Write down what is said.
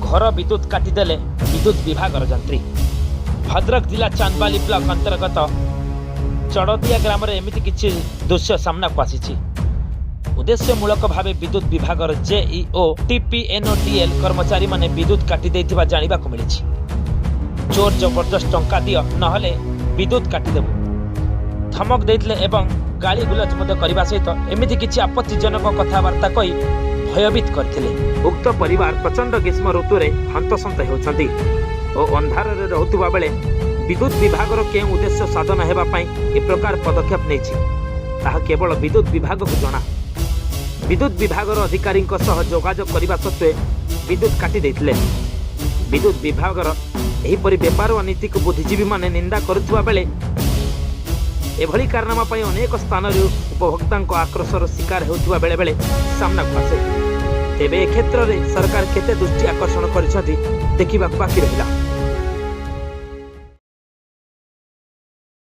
घर विद्युत काटिदेले विद्युत विभागर जंत्री। भद्रक जिला चांदबाली ब्लॉक अंतर्गत चड़दिया ग्राम एमती किसी दृश्य सामना को आसी। उद्देश्यमूलक भाव विद्युत विभागर जेईओ टीपीएनओडीएल कर्मचारी माने विद्युत काटी देथिबा जानिबा को मिली। चोर जबरदस्त टंका दियो नहले विद्युत काटिदेबु धमक देथिले एवं गाली गुलज करने सहित एमती किसी आपत्तिजनक कथबार्ता कही भयभीत करथिले। उक्त परिवार प्रचंड ग्रीष्म ऋतु में हंतसंत होउछंती और अंधार रे रहउतबा बेले विद्युत विभागर के उद्देश्य साधन हेबा पई ए प्रकार पदक्षेप नेछि ताहा केवल विद्युत विभाग को जଣା। विद्युत विभागर अधिकारी जोगाजोग करने सत्वे विद्युत काटी देथिले। विद्युत विभागर एहिपरि व्यापार और नीति को बुद्धिजीवी माने निंदा करुवा बेले एभली कारनामा पई अनेक स्थान उपभोक्ता आक्रोशर शिकार होउथुवा बेले बेले सामना को आसे। तेबे ए क्षेत्र में सरकार केते दृष्टि आकर्षण करिसथि देखिबा बाकी रहिला।